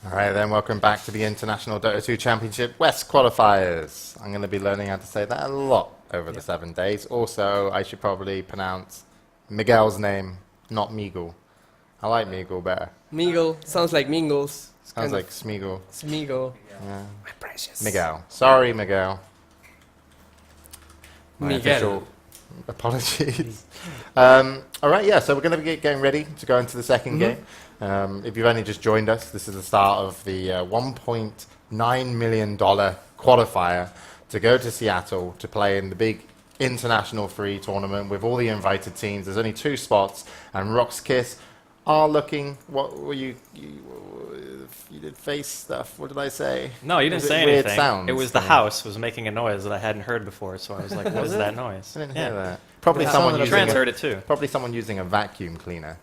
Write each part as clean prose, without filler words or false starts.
Alright then, welcome back to the International Dota 2 Championship West Qualifiers. I'm going to be learning how to say that a lot over the 7 days. Also, I should probably pronounce Miguel's name, not Meagle. I like Meagle better. Meagle, sounds like Mingles. Sounds like Smeagol. Smeagol. Yeah. My precious. Miguel. Sorry, Miguel. My Miguel. official apologies. Alright, yeah, so we're going to be getting ready to go into the second game. If you've only just joined us, this is the start of the $1.9 million qualifier to go to Seattle to play in the big international free tournament with all the invited teams. There's only 2 spots, and RoX.KIS are looking. What were you did face stuff? What did I say? No, you didn't Was it say weird anything. sounds? It was the house was making a noise that I hadn't heard before, so I was like, "What is that noise?" I didn't hear that. Probably Yeah. someone Trans using heard it too. probably someone using a vacuum cleaner.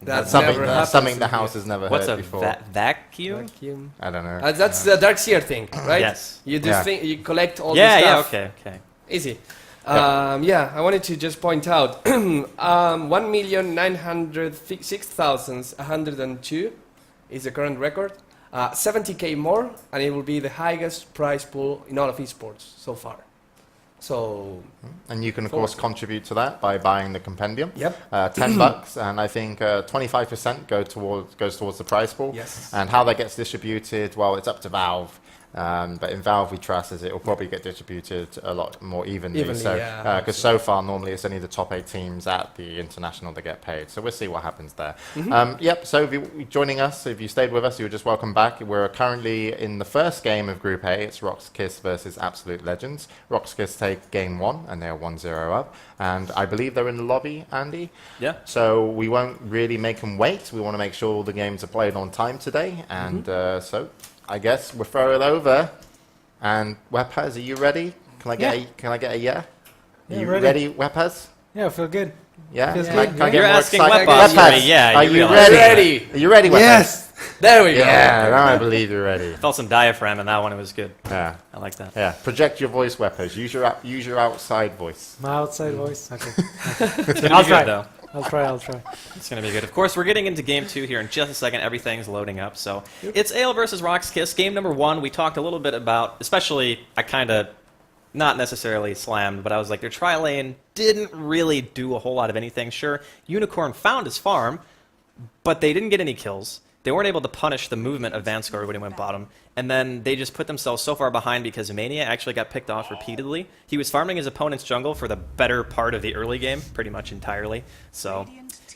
That's something never that's happens something the in house here. has never What's heard a before. vacuum? Vacuum. I don't know. That's the Darkseer thing, right? Yes. You just Yeah. think you collect all Yeah, the yeah, stuff. okay. Easy. Yeah, I wanted to just point out 1,906,102 is the current record. 70k more, and it will be the highest prize pool in all of esports so far. So, And you can, of course, contribute to that by buying the compendium. yep. $10, and I think 25% goes towards the prize pool. Yes. And how that gets distributed, well, it's up to Valve. But in Valve, we trust as it will probably get distributed a lot more evenly. So, yeah, because so far, normally it's only the top 8 teams at the international that get paid. So we'll see what happens there. Yep. So if you're joining us, if you stayed with us, you're just welcome back. We're currently in the first game of Group A. It's RoX.KIS versus Absolute Legends. RoX.KIS take game 1, and they're 1-0 up. And I believe they're in the lobby, Andy. Yeah. So we won't really make them wait. We want to make sure all the games are played on time today. And so I guess we'll throw it over. And Webhaz, are you ready? Can I get a yeah? Yeah, you ready. ready, Webhaz? Yeah, I feel good. Yeah. Feels Can I good, get You're more asking excited? Webhaz, Webhaz, yeah, are you you realize ready? that. Are you ready, Webhaz? Yes! There we go. Yeah, now I believe you're ready. Felt some diaphragm in that one. It was good. Yeah. I like that. Yeah. Project your voice, Webhaz. Use your outside voice. My outside voice. Okay. It's gonna I'll be try. good though. I'll try. It's going to be good. Of course, we're getting into game 2 here in just a second. Everything's loading up. So it's AL versus RoX.KIS. Game number 1, we talked a little bit about, especially, I kind of, not necessarily slammed, but I was like, their tri-lane didn't really do a whole lot of anything. Sure, Unicorn found his farm, but they didn't get any kills. They weren't able to punish the movement of Vanscore when he went bottom. And then they just put themselves so far behind because Mania actually got picked off repeatedly. He was farming his opponent's jungle for the better part of the early game, pretty much entirely. So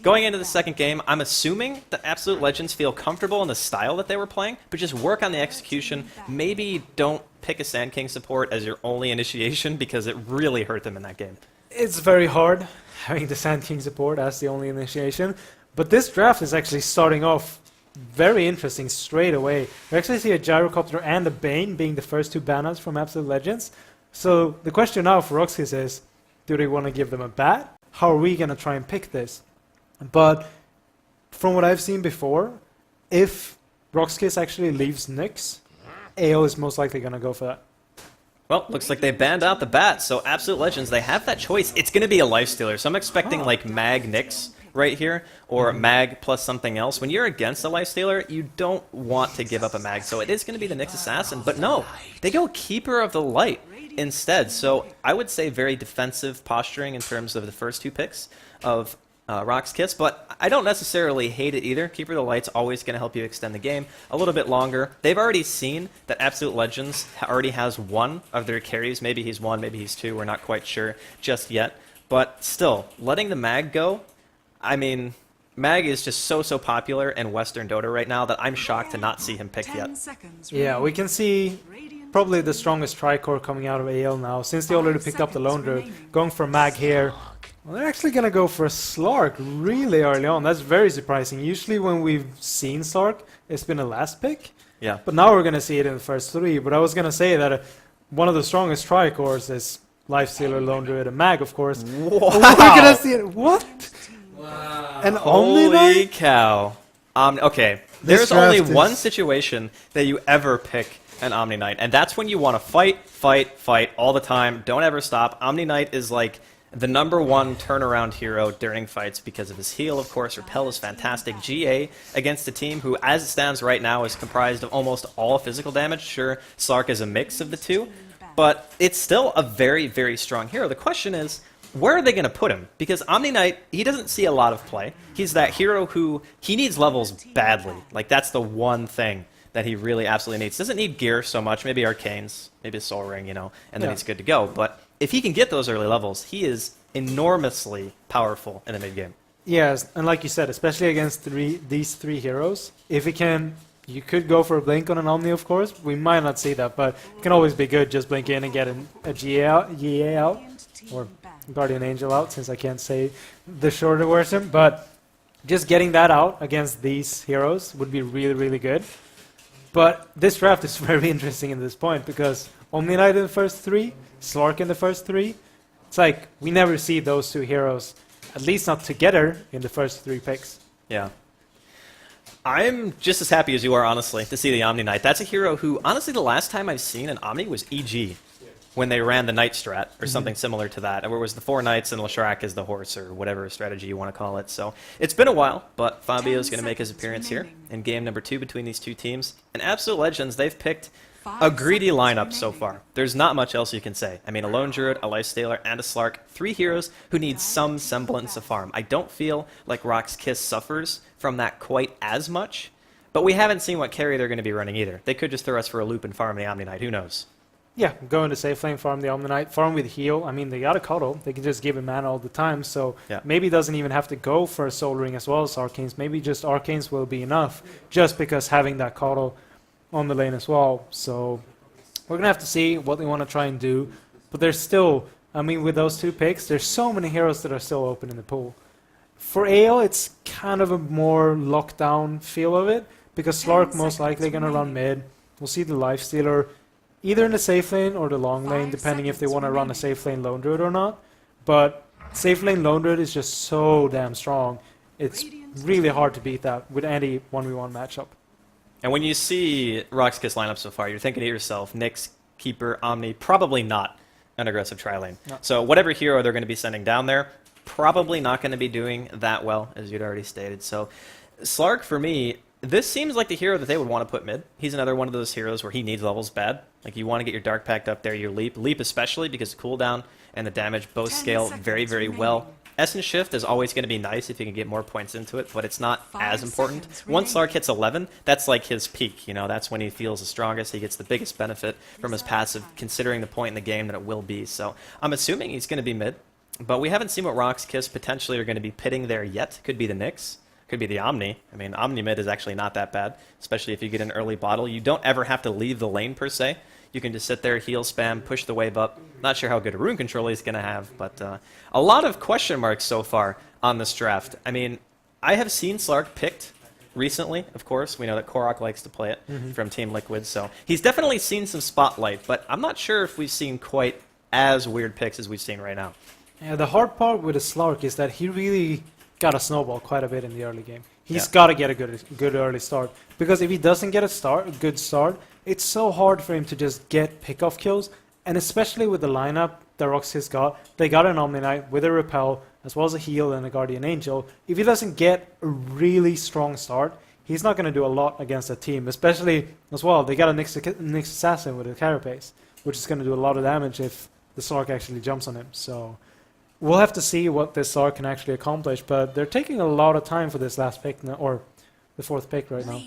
going into the second game, I'm assuming that Absolute Legends feel comfortable in the style that they were playing, but just work on the execution. Maybe don't pick a Sand King support as your only initiation because it really hurt them in that game. It's very hard having the Sand King support as the only initiation, but this draft is actually starting off very interesting straight away. We actually see a Gyrocopter and a Bane being the first 2 banners from Absolute Legends. So the question now for RoX.KIS is, do they want to give them a bat? How are we going to try and pick this? But from what I've seen before, if RoX.KIS actually leaves Nyx, AO is most likely going to go for that. Well, looks like they banned out the bat, so Absolute Legends, they have that choice. It's going to be a Lifestealer, so I'm expecting like Mag Nyx right here, or Mag plus something else. When you're against a Lifestealer, you don't want to give up a Mag, so it is going to be the Nyx Assassin, but no, they go Keeper of the Light instead, so I would say very defensive posturing in terms of the first 2 picks of RoX.KIS, but I don't necessarily hate it either. Keeper of the Light's always going to help you extend the game a little bit longer. They've already seen that Absolute Legends already has 1 of their carries. Maybe he's 1, maybe he's 2. We're not quite sure just yet. But still, letting the Mag go, I mean, Mag is just so popular in Western Dota right now that I'm shocked to not see him picked yet. Yeah, we can see probably the strongest Tricore coming out of AL now, since they already picked up the Lone Druid, going for Mag here. Well, they're actually going to go for a Slark really early on. That's very surprising. Usually when we've seen Slark, it's been a last pick. Yeah. But now we're going to see it in the first 3. But I was going to say that one of the strongest Tricores is Lifestealer, Lone Druid, and Mag, of course. Wow. We're going to see it. What? Wow. And Holy Omni-Knight? cow. Okay, This there's only draft one is- situation that you ever pick an Omni-Knight, and that's when you want to fight all the time. Don't ever stop. Omni-Knight is like the #1 turnaround hero during fights because of his heal, of course. Repel is fantastic. GA against a team who, as it stands right now, is comprised of almost all physical damage. Sure, Slark is a mix of the two, but it's still a very, very strong hero. The question is, where are they going to put him? Because Omni Knight, he doesn't see a lot of play. He's that hero who, he needs levels badly. Like, that's the one thing that he really absolutely needs. Doesn't need gear so much, maybe Arcanes, maybe a Soul Ring, you know, and then he's good to go. But if he can get those early levels, he is enormously powerful in the mid-game. Yes, and like you said, especially against these three heroes, if he can, you could go for a blink on an Omni, of course. We might not see that, but it can always be good just blink in and get a GA out, or Guardian Angel out, since I can't say the shorter version. But just getting that out against these heroes would be really, really good. But this draft is very interesting at this point, because Omni Knight in the first 3, Slark in the first 3. It's like, we never see those two heroes, at least not together, in the first 3 picks. Yeah. I'm just as happy as you are, honestly, to see the Omni Knight. That's a hero who, honestly, the last time I've seen an Omni was EG, when they ran the Knight strat, or something similar to that, where it was the 4 Knights and Leshrac as the horse, or whatever strategy you want to call it. So it's been a while, but Fabio's going to make his appearance here in game number 2 between these two teams. And Absolute Legends, they've picked a greedy lineup so far. There's not much else you can say. I mean, a Lone Druid, a Lifestealer, and a Slark, 3 heroes who need some semblance of farm. I don't feel like RoX.KIS suffers from that quite as much, but we haven't seen what carry they're going to be running either. They could just throw us for a loop and farm the Omni Knight, who knows? Yeah, go into safe lane, farm the Omni Knight, farm with heal. I mean, they got a cuddle. They can just give him mana all the time, so maybe he doesn't even have to go for a Soul Ring as well as Arcanes. Maybe just Arcanes will be enough, just because having that cuddle on the lane as well. So we're going to have to see what they want to try and do. But there's still, I mean, with those 2 picks, there's so many heroes that are still open in the pool. For AL, it's kind of a more lockdown feel of it, because Slark most likely going to run mid. We'll see the Lifestealer either in the safe lane or the long lane, depending if they want to run a safe lane Lone Druid or not. But safe lane Lone Druid is just so damn strong. It's really hard to beat that with any 1v1 matchup. And when you see RoX.KIS lineup so far, you're thinking to yourself, Nyx, Keeper, Omni, probably not an aggressive tri-lane. No. So whatever hero they're going to be sending down there, probably not going to be doing that well, as you'd already stated. So Slark, for me, this seems like the hero that they would want to put mid. He's another one of those heroes where he needs levels bad. Like, you want to get your Dark Pact up there, your Leap especially, because the cooldown and the damage both scale very, very well. Essence Shift is always going to be nice if you can get more points into it, but it's not as important. Once Slark hits 11, that's like his peak, you know, that's when he feels the strongest, he gets the biggest benefit from his passive, considering the point in the game that it will be. So I'm assuming he's going to be mid, but we haven't seen what RoX.KIS potentially are going to be pitting there yet. Could be the Nyx. Could be the Omni. I mean, Omni mid is actually not that bad, especially if you get an early bottle. You don't ever have to leave the lane, per se. You can just sit there, heal spam, push the wave up. Not sure how good a rune control he's going to have, but a lot of question marks so far on this draft. I mean, I have seen Slark picked recently, of course. We know that Korok likes to play it from Team Liquid, so he's definitely seen some spotlight, but I'm not sure if we've seen quite as weird picks as we've seen right now. Yeah, the hard part with the Slark is that he really got to snowball quite a bit in the early game. He's got to get a good early start, because if he doesn't get a good start, it's so hard for him to just get pick-off kills, and especially with the lineup that RoX.KIS got, they got an Omni Knight with a Repel, as well as a heal and a Guardian Angel. If he doesn't get a really strong start, he's not going to do a lot against that team, especially, as well, they got a Nyx Assassin with a Carapace, which is going to do a lot of damage if the Slark actually jumps on him, so we'll have to see what this Slark can actually accomplish, but they're taking a lot of time for this last pick, or the 4th pick right now.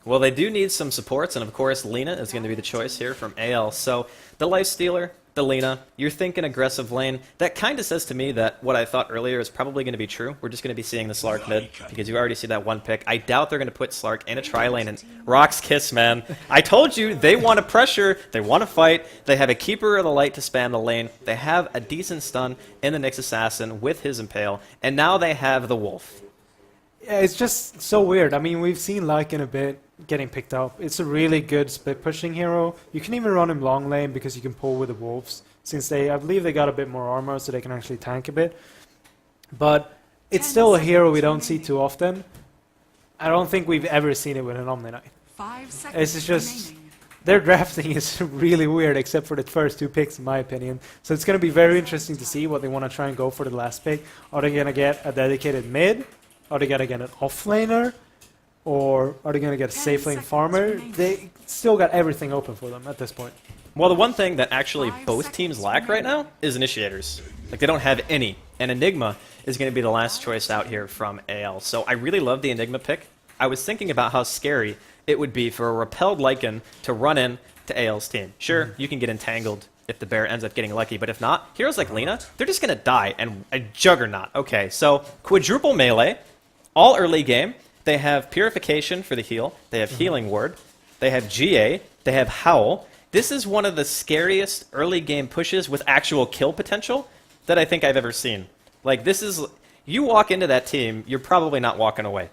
Well, they do need some supports, and of course, Lina is going to be the choice here from AL. So, the Lifestealer, the Lina, you're thinking aggressive lane. That kind of says to me that what I thought earlier is probably going to be true. We're just going to be seeing the Slark mid, because you already see that 1 pick. I doubt they're going to put Slark in a tri-lane, and RoX.KIS, man. I told you, they want to pressure, they want to fight, they have a Keeper of the Light to spam the lane, they have a decent stun in the Nyx Assassin with his Impale, and now they have the Wolf. Yeah, it's just so weird. I mean, we've seen Lycan a bit getting picked up. It's a really good split pushing hero. You can even run him long lane because you can pull with the wolves, since I believe they got a bit more armor, so they can actually tank a bit. But it's still a hero we don't see too often. I don't think we've ever seen it with an Omni Knight. 5 seconds It's just their drafting is really weird, except for the first 2 picks, in my opinion. So it's going to be very interesting to see what they want to try and go for the last pick. Are they going to get a dedicated mid? Are they going to get an offlaner? Or are they going to get a safe lane farmer? They still got everything open for them at this point. Well, the one thing that actually both teams lack right now is initiators. Like, they don't have any. And Enigma is going to be the last choice out here from AL. So I really love the Enigma pick. I was thinking about how scary it would be for a repelled Lycan to run in to AL's team. Sure, you can get entangled if the bear ends up getting lucky, but if not, heroes like Lina, they're just going to die. And a Juggernaut. Okay, so quadruple melee, all early game. They have Purification for the heal. They have Healing Ward. They have GA. They have Howl. This is one of the scariest early game pushes with actual kill potential that I think I've ever seen. Like, this is... You walk into that team, you're probably not walking away.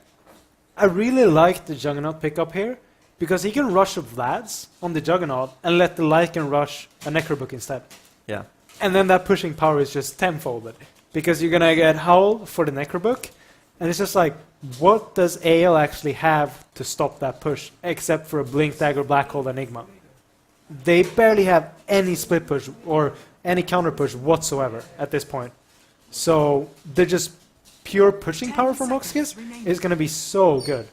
I really like the Juggernaut pickup here, because he can rush a Vlads on the Juggernaut and let the Lycan rush a Necrobook instead. Yeah. And then that pushing power is just tenfolded, because you're going to get Howl for the Necrobook, and it's just like, what does AL actually have to stop that push, except for a Blink Dagger Black Hole Enigma? They barely have any split push or any counter push whatsoever at this point. So they're just pure pushing power from RoX.KIS is going to be so good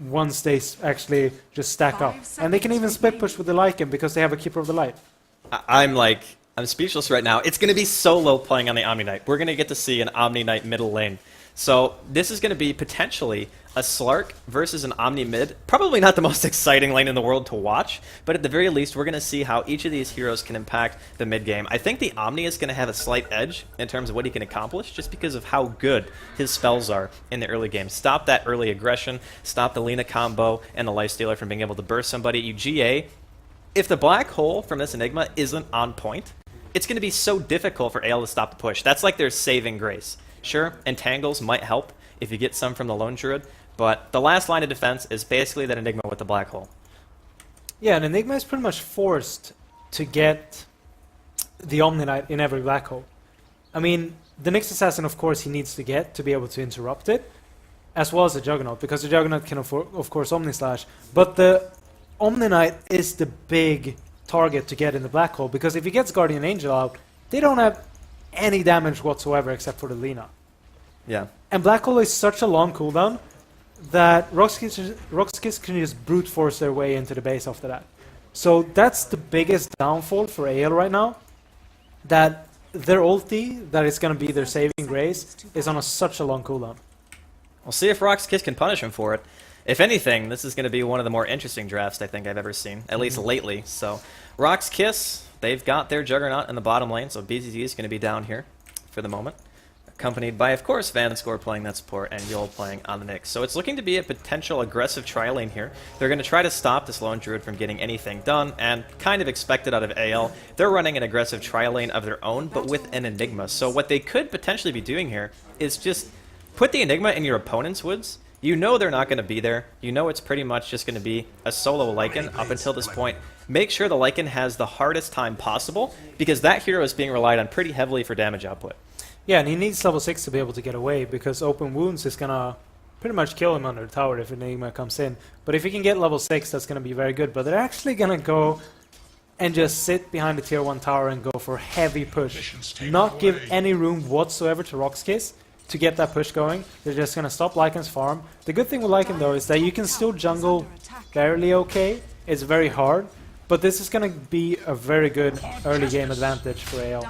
once they actually just stack up. And they can even split push with the Lycan because they have a Keeper of the Light. I'm speechless right now. It's going to be solo playing on the Omni Knight. We're going to get to see an Omni Knight middle lane. So this is going to be potentially a Slark versus an Omni mid. Probably not the most exciting lane in the world to watch, but at the very least, we're going to see how each of these heroes can impact the mid game. I think the Omni is going to have a slight edge in terms of what he can accomplish, just because of how good his spells are in the early game. Stop that early aggression, stop the Lina combo and the Lifestealer from being able to burst somebody. You GA. If the black hole from this Enigma isn't on point, it's going to be so difficult for AL to stop the push. That's like their saving grace. Sure, Entangles might help if you get some from the Lone Druid, but the last line of defense is basically that Enigma with the black hole. Yeah, and Enigma is pretty much forced to get the Omni Knight in every black hole. I mean, the Nyx Assassin, of course, he needs to get to be able to interrupt it, as well as the Juggernaut, because the Juggernaut can, of course, Omni Slash. But the Omni Knight is the big target to get in the black hole, because if he gets Guardian Angel out, they don't have any damage whatsoever except for the Lina. Yeah. And Black Hole is such a long cooldown that RoX.KIS can just brute force their way into the base after that. So that's the biggest downfall for AL right now, that their ulti, that is going to be their saving grace, is on such a long cooldown. We'll see if RoX.KIS can punish him for it. If anything, this is going to be one of the more interesting drafts I think I've ever seen, at least lately. So RoX.KIS, they've got their Juggernaut in the bottom lane, so BZZ is going to be down here for the moment. Accompanied by, of course, Vanscore playing that support and Yol playing on the Nyx. So it's looking to be a potential aggressive tri-lane here. They're going to try to stop this Lone Druid from getting anything done, and kind of expected out of AL. They're running an aggressive tri-lane of their own, but with an Enigma. So what they could potentially be doing here is just put the Enigma in your opponent's woods. You know they're not going to be there. You know it's pretty much just going to be a solo Lycan up until this point. Make sure the Lycan has the hardest time possible, because that hero is being relied on pretty heavily for damage output. Yeah, and he needs level 6 to be able to get away, because open wounds is going to pretty much kill him under the tower if Enigma comes in. But if he can get level 6, that's going to be very good. But they're actually going to go and just sit behind the tier 1 tower and go for heavy push. Not give any room whatsoever to RoX.KIS to get that push going. They're just going to stop Lycan's farm. The good thing with Lycan, though, is that you can still jungle fairly okay. It's very hard. But this is going to be a very good early game advantage for AL.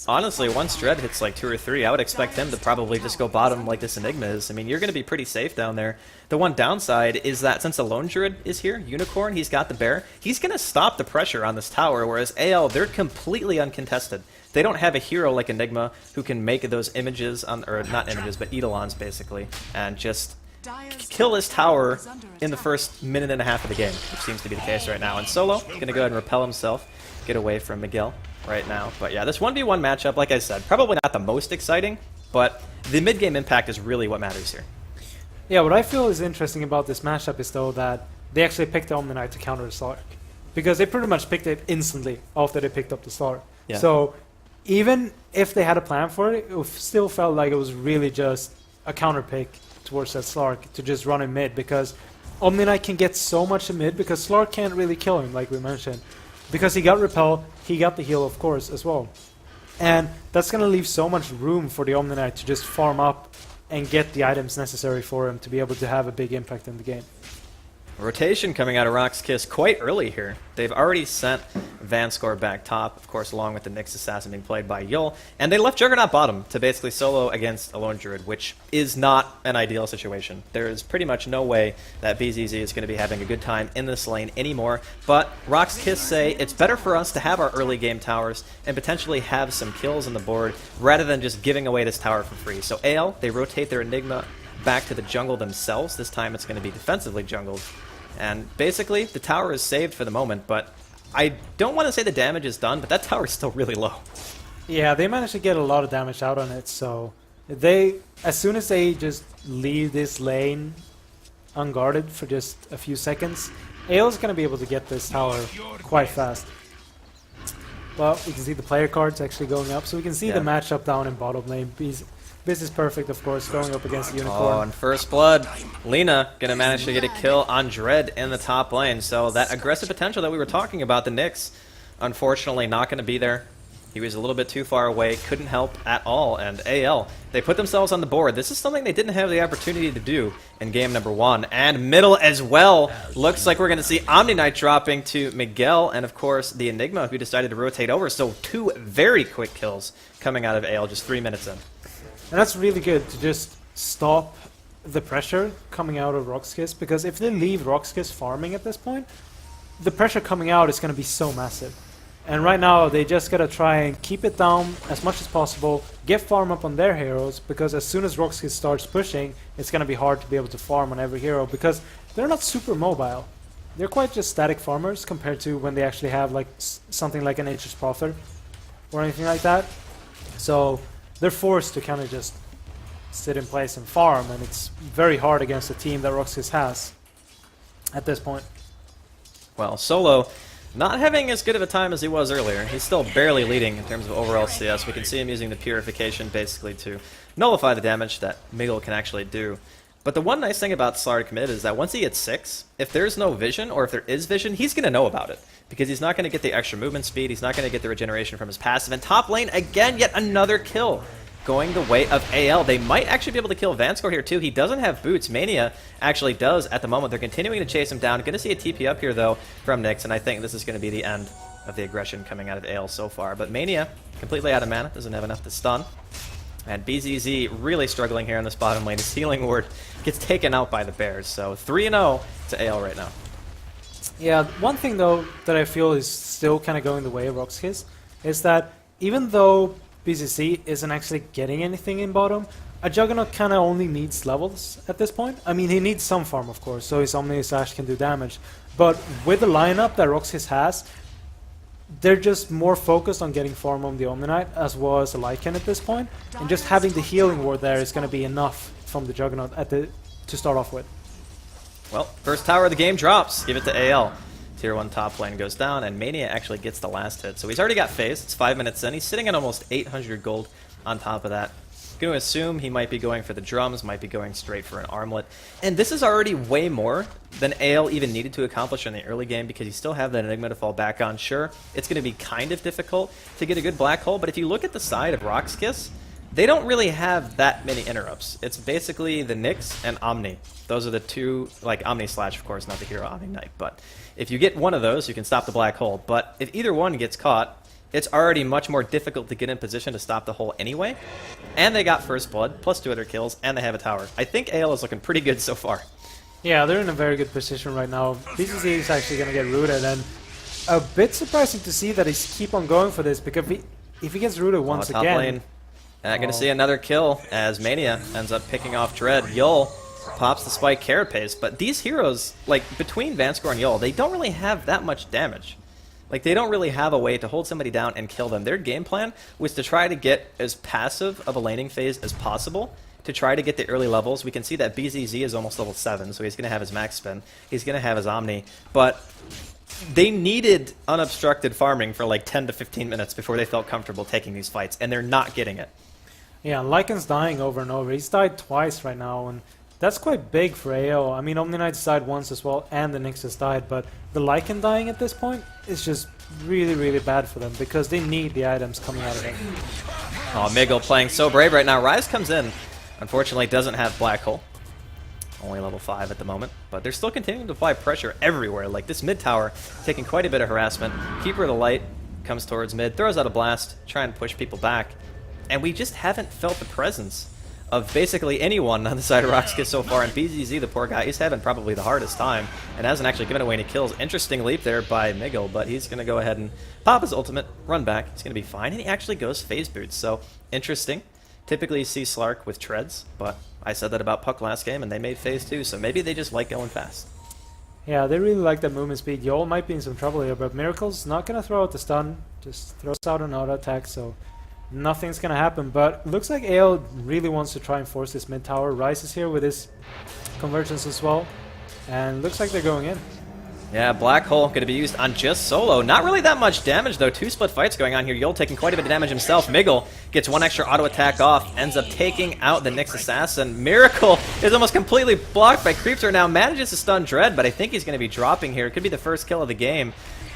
Honestly, once Dread hits like 2 or 3, I would expect them to probably just go bottom like this Enigma is. I mean, you're going to be pretty safe down there. The one downside is that since the Lone Druid is here, Unicorn, he's got the bear, he's going to stop the pressure on this tower, whereas AL, they're completely uncontested. They don't have a hero like Enigma who can make those images, or not images, but Eidolons basically, and just kill this tower in the first minute and a half of the game, which seems to be the case right now. And Solo going to go ahead and repel himself, get away from Miguel right now. But yeah, this 1v1 matchup, like I said, probably not the most exciting, but the mid-game impact is really what matters here. Yeah, what I feel is interesting about this matchup is, though, that they actually picked the Omni Knight to counter the Slark. Because they pretty much picked it instantly after they picked up the Slark. Yeah. So even if they had a plan for it, it still felt like it was really just a counter pick towards that Slark to just run in mid, because Omni Knight can get so much in mid because Slark can't really kill him, like we mentioned. Because he got Repel, he got the heal, of course, as well. And that's going to leave so much room for the Omni Knight to just farm up and get the items necessary for him to be able to have a big impact in the game. Rotation coming out of RoX.KIS quite early here. They've already sent Vanscore back top, of course, along with the Nyx Assassin being played by Yul, and they left Juggernaut bottom to basically solo against a lone druid, which is not an ideal situation. There is pretty much no way that BZZ is going to be having a good time in this lane anymore, but RoX.KIS say it's better for us to have our early game towers and potentially have some kills on the board rather than just giving away this tower for free. So AL, they rotate their Enigma back to the jungle themselves. This time it's going to be defensively jungled. And basically, the tower is saved for the moment, but I don't want to say the damage is done, but that tower is still really low. Yeah, they managed to get a lot of damage out on it, so they, as soon as they just leave this lane unguarded for just a few seconds, AL is going to be able to get this tower quite fast. Well, we can see the player cards actually going up, so we can see the matchup down in bottom lane. This is perfect, of course, going up against the Unicorn. Oh, and first blood. Lina gonna manage to get a kill on Dread in the top lane. So that aggressive potential that we were talking about, the Nyx, unfortunately not gonna be there. He was a little bit too far away, couldn't help at all. And AL, they put themselves on the board. This is something they didn't have the opportunity to do in game number 1. And middle as well. Looks like we're gonna see Omni Knight dropping to Miguel, and of course the Enigma, who decided to rotate over. So 2 very quick kills coming out of AL just 3 minutes in. And that's really good to just stop the pressure coming out of RoX.KIS, because if they leave RoX.KIS farming at this point, the pressure coming out is going to be so massive. And right now, they just got to try and keep it down as much as possible, get farm up on their heroes, because as soon as RoX.KIS starts pushing, it's going to be hard to be able to farm on every hero, because they're not super mobile. They're quite just static farmers compared to when they actually have like something like an Nature's Prophet or anything like that. So they're forced to kind of just sit in place and farm, and it's very hard against a team that RoX.KIS has at this point. Well, Solo not having as good of a time as he was earlier. He's still barely leading in terms of overall CS. We can see him using the Purification basically to nullify the damage that Miguel can actually do. But the one nice thing about Slar Commit is that once he hits 6, if there's no vision, or if there is vision, he's going to know about it. Because he's not going to get the extra movement speed, he's not going to get the regeneration from his passive. And top lane, again, yet another kill going the way of AL. They might actually be able to kill Vanscore here too. He doesn't have boots. Mania actually does at the moment. They're continuing to chase him down. Going to see a TP up here though from Nyx, and I think this is going to be the end of the aggression coming out of AL so far. But Mania, completely out of mana, doesn't have enough to stun. And BZZ really struggling here in this bottom lane. His healing ward gets taken out by the Bears. So 3-0 to AL right now. Yeah, one thing though that I feel is still kind of going the way of RoX.KIS is that even though BZZ isn't actually getting anything in bottom, a Juggernaut kind of only needs levels at this point. I mean, he needs some farm, of course, so his Omni Slash can do damage. But with the lineup that RoX.KIS has, they're just more focused on getting farm on the Omni Knight, as well as the Lycan at this point, and just having the healing ward there is going to be enough from the Juggernaut to start off with. Well, first tower of the game drops. Give it to AL. Tier 1 top lane goes down, and Mania actually gets the last hit. So he's already got phased. It's 5 minutes in. He's sitting at almost 800 gold on top of that. Going to assume he might be going for the drums, might be going straight for an armlet. And this is already way more than AL even needed to accomplish in the early game, because you still have that Enigma to fall back on. Sure, it's going to be kind of difficult to get a good black hole, but if you look at the side of RoX.KIS, they don't really have that many interrupts. It's basically the Nyx and Omni. Those are the two, like Omni Slash, of course, not the hero Omni Knight. But if you get one of those, you can stop the black hole. But if either one gets caught, it's already much more difficult to get in position to stop the hole anyway. And they got first blood, plus 2 other kills, and they have a tower. I think AL is looking pretty good so far. Yeah, they're in a very good position right now. BZZ is actually going to get rooted, and a bit surprising to see that he keep on going for this, because if he gets rooted once top again... lane. Going to see another kill as Mania ends up picking off Dread. Yul pops the spike carapace, but these heroes, like between Vanscore and Yul, they don't really have that much damage. Like, they don't really have a way to hold somebody down and kill them. Their game plan was to try to get as passive of a laning phase as possible to try to get the early levels. We can see that BZZ is almost level 7, so he's going to have his max spin. He's going to have his Omni, but they needed unobstructed farming for like 10 to 15 minutes before they felt comfortable taking these fights, and they're not getting it. Yeah, Lycan's dying over and over. He's died twice right now, and That's quite big for AO. I mean, Omni Knight's died once as well, and the Nyx has died, but the Lycan dying at this point is just really, really bad for them because they need the items coming out of it. Oh, Miggle playing so brave right now. Rise comes in. Unfortunately, doesn't have Black Hole. Only level 5 at the moment, but they're still continuing to apply pressure everywhere. Like this mid tower taking quite a bit of harassment. Keeper of the Light comes towards mid, throws out a blast, trying to push people back. And we just haven't felt the presence of basically anyone on the side of RoX.KIS so far. And BZZ, the poor guy, he's having probably the hardest time and hasn't actually given away any kills. Interesting leap there by Miggle, but he's going to go ahead and pop his ultimate, run back. He's going to be fine, and he actually goes phase boots. So interesting. Typically you see Slark with treads, but I said that about Puck last game, and they made phase 2, so maybe they just like going fast. Yeah, they really like that movement speed. Yol might be in some trouble here, but Miracle's not going to throw out the stun, just throws out an auto attack, so nothing's going to happen. But looks like AL really wants to try and force this mid tower. Rise is here with his convergence as well, and looks like they're going in. Yeah, Black Hole going to be used on just Solo. Not really that much damage, though. 2 split fights going on here. Yol taking quite a bit of damage himself. Miggle gets 1 extra auto attack off, ends up taking out the Nyx Assassin. Miracle is almost completely blocked by Creepster now. Manages to stun Dread, but I think he's going to be dropping here. It could be the first kill of the game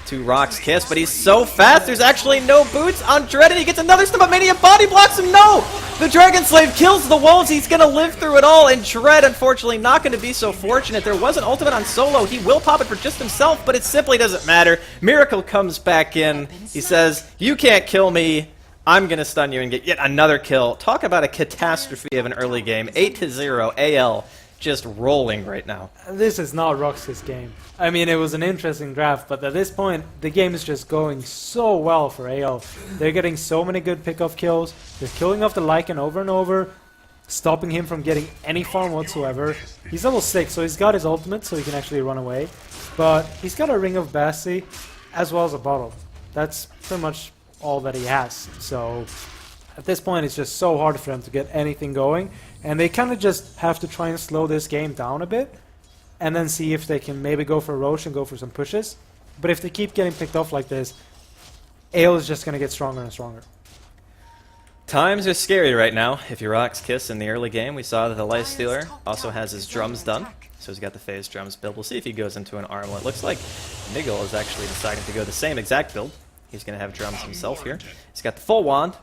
to RoX.KIS, but he's so fast, there's actually no boots on Dread, and he gets another stun, but Mania body blocks him. No! The Dragon Slave kills the wolves. He's going to live through it all, and Dread, unfortunately, not going to be so fortunate. There was an ultimate on Solo. He will pop it for just himself, but it simply doesn't matter. Miracle comes back in. He says, you can't kill me. I'm going to stun you and get yet another kill. Talk about a catastrophe of an early game. 8-0, AL just rolling right now. This is not RoX.KIS game. I mean, it was an interesting draft, but at this point, the game is just going so well for AL. They're getting so many good pickoff kills. They're killing off the Lycan over and over, stopping him from getting any farm whatsoever. He's level 6, so he's got his ultimate, so he can actually run away. But he's got a Ring of Basti, as well as a bottle. That's pretty much all that he has. So at this point, it's just so hard for them to get anything going. And they kind of just have to try and slow this game down a bit, and then see if they can maybe go for a Roche and go for some pushes. But if they keep getting picked off like this, AL is just going to get stronger and stronger. Times are scary right now. If you're RoX.KIS in the early game, we saw that the Lifestealer also has his drums done. So he's got the phase drums build. We'll see if he goes into an armlet. Looks like Miggle is actually deciding to go the same exact build. He's going to have drums himself here. He's got the full wand.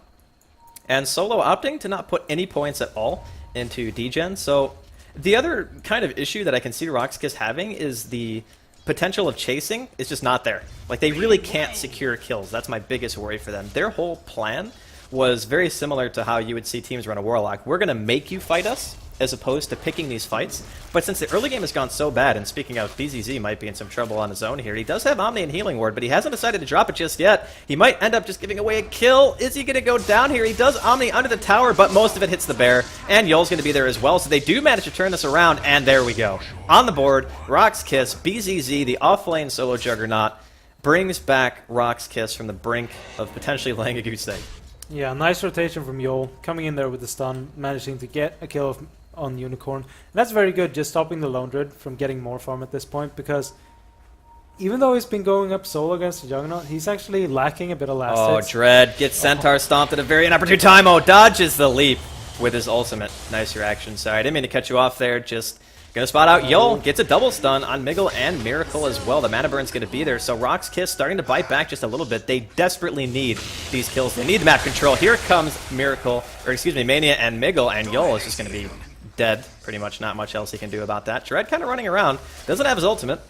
And Solo opting to not put any points at all into degen. So the other kind of issue that I can see RoX.KIS having is the potential of chasing is just not there. Like, they really can't secure kills. That's my biggest worry for them. Their whole plan was very similar to how you would see teams run a Warlock. We're going to make you fight us, as opposed to picking these fights. But since the early game has gone so bad, and speaking of, BZZ might be in some trouble on his own here. He does have Omni and Healing Ward, but he hasn't decided to drop it just yet. He might end up just giving away a kill. Is he going to go down here? He does Omni under the tower, but most of it hits the bear, and Yol's going to be there as well, so they do manage to turn this around, and there we go. On the board, RoX.KIS, BZZ, the off-lane solo juggernaut, brings back RoX.KIS from the brink of potentially laying a goose egg. Yeah, nice rotation from Yol, coming in there with the stun, managing to get a kill on Unicorn. And that's very good, just stopping the Lone Druid from getting more farm at this point, because even though he's been going up solo against the Juggernaut, he's actually lacking a bit of last hits. Dread gets Centaur stomped at a very inopportune time. Oh, dodges the leap with his ultimate. Nice reaction. Sorry, I didn't mean to cut you off there. Just gonna spot out Yol. Gets a double stun on Miggle and Miracle as well. The mana burn's gonna be there. So RoX.KIS starting to bite back just a little bit. They desperately need these kills. They need map control. Here comes Miracle, or excuse me, Mania and Miggle, and Yol is just gonna be dead. Pretty much not much else he can do about that. Dread kind of running around. Doesn't have his ultimate.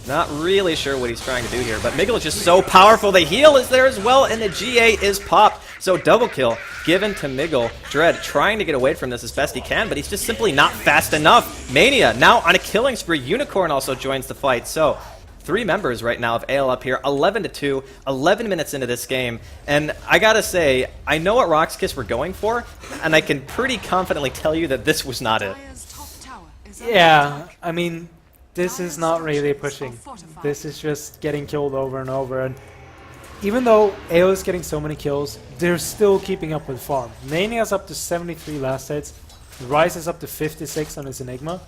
Not really sure what he's trying to do here, but Miggle is just so powerful. The heal is there as well, and the GA is popped. So double kill given to Miggle. Dread trying to get away from this as best he can, but he's just simply not fast enough. Mania now on a killing spree. Unicorn also joins the fight. So 3 members right now of AL up here, 11-2, 11 minutes into this game. And I gotta say, I know what RoX.KIS were going for, and I can pretty confidently tell you that this was not it. Yeah, I mean, this is not really pushing. This is just getting killed over and over. And even though AO is getting so many kills, they're still keeping up with farm. Mania's up to 73 last hits. Rise is up to 56 on his Enigma.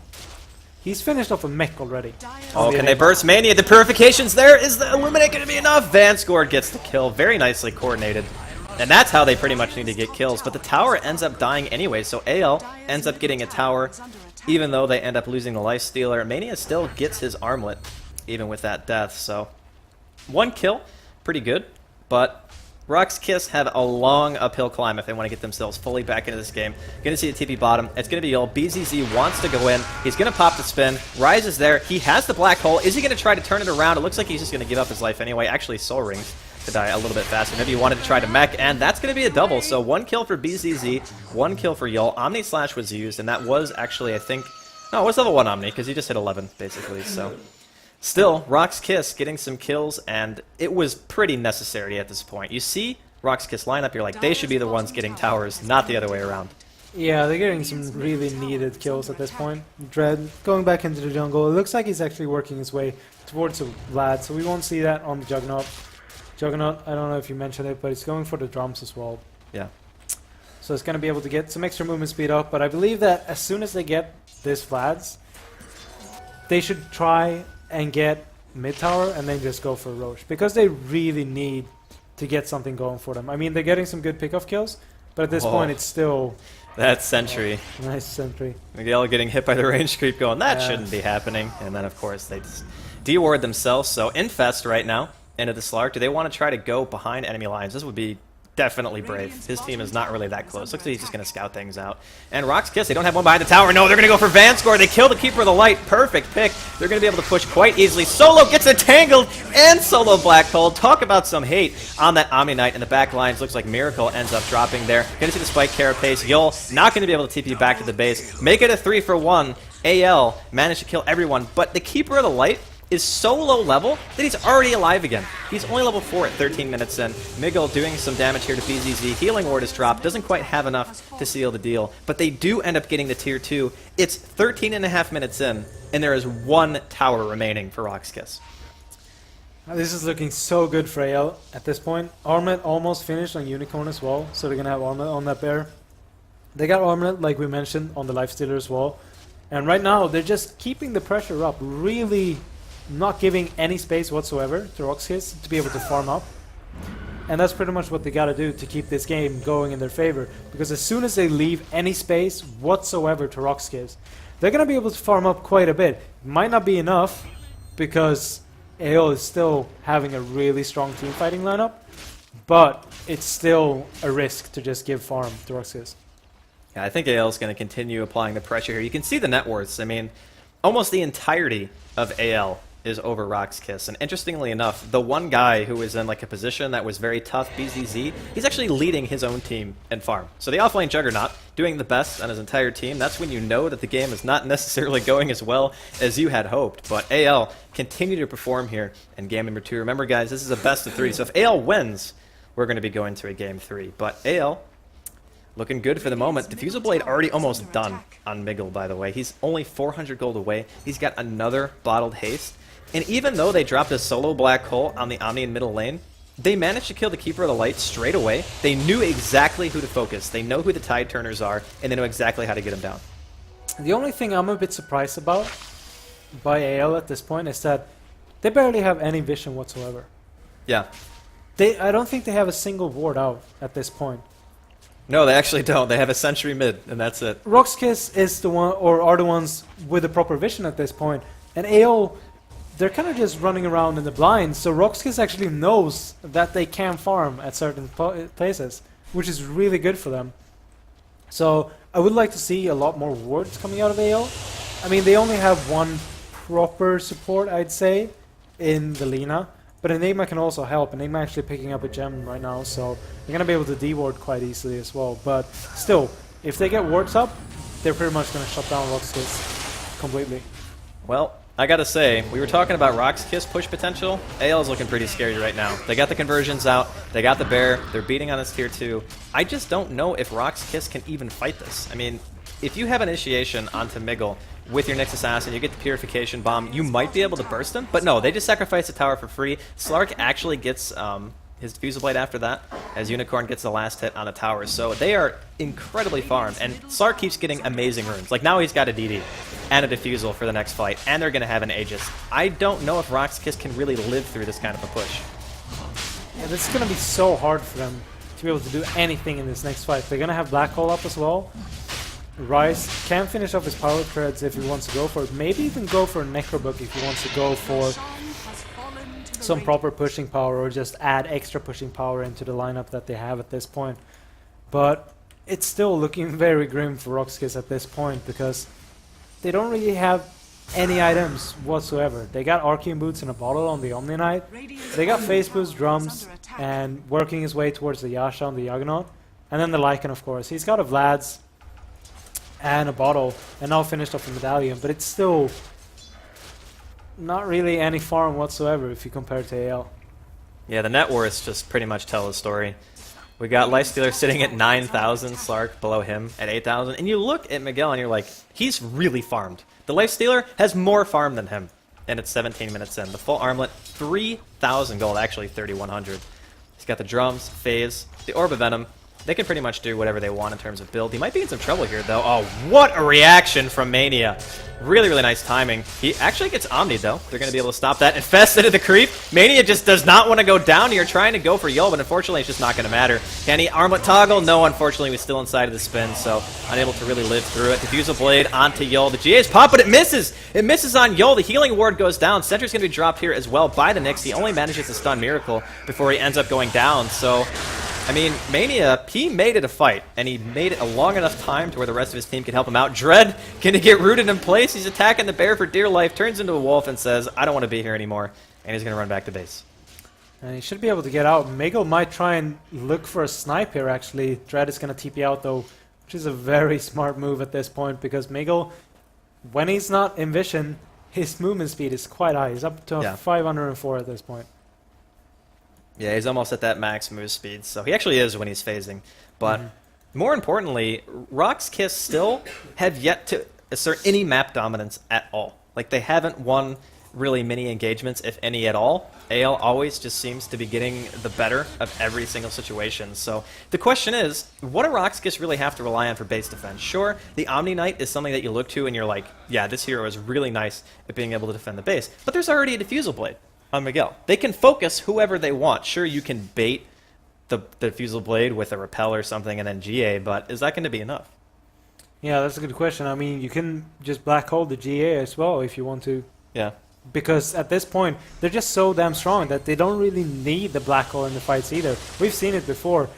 He's finished off a mech already. Oh, can they burst Mania? The purification's there. Is the Illuminate going to be enough? Vanscored gets the kill. Very nicely coordinated. And that's how they pretty much need to get kills. But the tower ends up dying anyway, so AL ends up getting a tower even though they end up losing the Lifestealer, Mania still gets his armlet, even with that death. So 1 kill, pretty good, but RoX.KIS have a long uphill climb if they want to get themselves fully back into this game. Going to see the TP bottom. It's going to be Yul. BZZ wants to go in. He's going to pop the spin. Ryze is there. He has the black hole. Is he going to try to turn it around? It looks like he's just going to give up his life anyway. Actually, Soul Rings to die a little bit faster. Maybe he wanted to try to mech, and that's going to be a double. So 1 kill for BZZ, 1 kill for Yul. Omni Slash was used, and that was actually, I think... No, it was level 1 Omni, because he just hit 11, basically, so... Still, RoX.KIS getting some kills, and it was pretty necessary at this point. You see RoX.KIS lineup, you're like, they should be the ones getting towers, not the other way around. Yeah, they're getting some really needed kills at this point. Dread going back into the jungle. It looks like he's actually working his way towards the Vlad, so we won't see that on the Juggernaut. Juggernaut, I don't know if you mentioned it, but he's going for the drums as well. Yeah. So it's going to be able to get some extra movement speed up, but I believe that as soon as they get this Vlad's, they should try and get mid tower and then just go for Roche, because they really need to get something going for them. I mean, they're getting some good pickoff kills, but at this point it's still... That sentry. Nice sentry. Miguel getting hit by the range creep going, that shouldn't be happening. And then, of course, they just de-ward themselves. So, Infest right now, into the Slark. Do they want to try to go behind enemy lines? This would be definitely brave. His team is not really that close. Looks like he's just going to scout things out. And RoX.KIS, they don't have one behind the tower. No, they're going to go for Van Score. They kill the Keeper of the Light. Perfect pick. They're going to be able to push quite easily. Solo gets entangled, and Solo Black Hole. Talk about some hate on that Omni Knight in the back lines. Looks like Miracle ends up dropping there. Going to see the Spike Carapace. Yul not going to be able to TP back to the base. Make it a 3-for-1. AL managed to kill everyone, but the Keeper of the Light is so low level that he's already alive again. He's only level 4 at 13 minutes in. Miguel doing some damage here to BZZ. Healing Ward is dropped. Doesn't quite have enough to seal the deal. But they do end up getting the tier 2. It's 13.5 minutes in, and there is 1 tower remaining for RoX.KIS. This is looking so good for AL at this point. Armlet almost finished on Unicorn as well, so they're going to have Armlet on that bear. They got Armlet, like we mentioned, on the Lifestealer as well. And right now, they're just keeping the pressure up, really not giving any space whatsoever to RoX.KIS to be able to farm up. And that's pretty much what they got to do to keep this game going in their favor. Because as soon as they leave any space whatsoever to RoX.KIS, they're going to be able to farm up quite a bit. Might not be enough, because AO is still having a really strong team fighting lineup, but it's still a risk to just give farm to RoX.KIS. Yeah, I think AL is going to continue applying the pressure here. You can see the net worths. I mean, almost the entirety of AL is over RoX.KIS. And interestingly enough, the one guy who was in like a position that was very tough, BZZ, he's actually leading his own team in farm. So the offlane Juggernaut doing the best on his entire team. That's when you know that the game is not necessarily going as well as you had hoped. But AL continue to perform here in game number 2. Remember, guys, this is a best of 3. So if AL wins, we're going to be going to a game 3. But AL looking good for the moment. Diffusal Blade already almost done on Miguel, by the way. He's only 400 gold away. He's got another Bottled Haste. And even though they dropped a solo black hole on the Omni in middle lane, they managed to kill the Keeper of the Light straight away. They knew exactly who to focus. They know who the Tide Turners are, and they know exactly how to get them down. The only thing I'm a bit surprised about by AL at this point is that they barely have any vision whatsoever. Yeah. I don't think they have a single ward out at this point. No, they actually don't. They have a sentry mid, and that's it. RoX.KIS is the one, or are the ones with the proper vision at this point, and AO, they're kind of just running around in the blind. So RoX.KIS actually knows that they can farm at certain places, which is really good for them. So I would like to see a lot more wards coming out of AO. I mean, they only have one proper support, I'd say, in the Lina. But Enigma can also help. Enigma actually picking up a gem right now, so they're going to be able to de-ward quite easily as well. But still, if they get wards up, they're pretty much going to shut down RoX.KIS completely. Well, I gotta say, we were talking about RoX.KIS push potential. AL is looking pretty scary right now. They got the conversions out, they got the bear, they're beating on this tier 2. I just don't know if RoX.KIS can even fight this. I mean, if you have initiation onto Miguel with your Nyx Assassin, you get the Purification Bomb, you might be able to burst him, but no, they just sacrifice the tower for free. Slark actually gets his Diffusal Blade after that, as Unicorn gets the last hit on the tower. So they are incredibly farmed, and Slark keeps getting amazing runes. Like now he's got a DD and a Diffusal for the next fight, and they're going to have an Aegis. I don't know if RoX.KIS can really live through this kind of a push. Yeah, this is going to be so hard for them to be able to do anything in this next fight. They're going to have Black Hole up as well. Rice can finish off his power threads if he wants to go for it. Maybe even go for a Necrobook if he wants to go for some proper pushing power, or just add extra pushing power into the lineup that they have at this point. But it's still looking very grim for RoX.KIS at this point, because they don't really have any items whatsoever. They got Arcane Boots in a bottle on the Omni Knight. They got Face Boost drums and working his way towards the Yasha on the Juggernaut. And then the Lycan, of course. He's got a Vlad's and a bottle, and now finished off the Medallion, but it's still not really any farm whatsoever if you compare it to AL. Yeah, the net worths just pretty much tell the story. We got Lifestealer sitting at 9,000, Slark below him at 8,000, and you look at Miguel and you're like, he's really farmed. The Lifestealer has more farm than him, and it's 17 minutes in. The full armlet, 3,000 gold, actually 3,100. He's got the drums, phase, the Orb of Venom. They can pretty much do whatever they want in terms of build. He might be in some trouble here, though. Oh, what a reaction from Mania. Really, really nice timing. He actually gets Omni, though. They're going to be able to stop that. Infest into the creep. Mania just does not want to go down here, trying to go for Yul, but unfortunately, it's just not going to matter. Can he armlet toggle? No, unfortunately, he's still inside of the spin, so unable to really live through it. Diffusal Blade onto Yul. The GA is pop, but it misses. It misses on Yul. The healing ward goes down. Sentry's going to be dropped here as well by the Nyx. He only manages to stun Miracle before he ends up going down, so I mean, Mania, he made it a fight, and he made it a long enough time to where the rest of his team can help him out. Dread, gonna get rooted in place. He's attacking the bear for dear life, turns into a wolf and says, I don't want to be here anymore, and he's gonna run back to base. And he should be able to get out. Miguel might try and look for a snipe here, actually. Dread is gonna TP out, though, which is a very smart move at this point, because Miguel, when he's not in vision, his movement speed is quite high. He's up to 504 at this point. Yeah, he's almost at that max move speed, so he actually is when he's phasing. But more importantly, RoX.KIS still have yet to assert any map dominance at all. Like, they haven't won really many engagements, if any at all. AL always just seems to be getting the better of every single situation. So the question is, what do RoX.KIS really have to rely on for base defense? Sure, the Omni Knight is something that you look to and you're like, yeah, this hero is really nice at being able to defend the base. But there's already a Diffusal Blade on Miguel. They can focus whoever they want. Sure, you can bait the Diffusal Blade with a Repel or something and then GA, but is that going to be enough? Yeah, that's a good question. I mean, you can just black hole the GA as well if you want to. Yeah. Because at this point, they're just so damn strong that they don't really need the black hole in the fights either. We've seen it before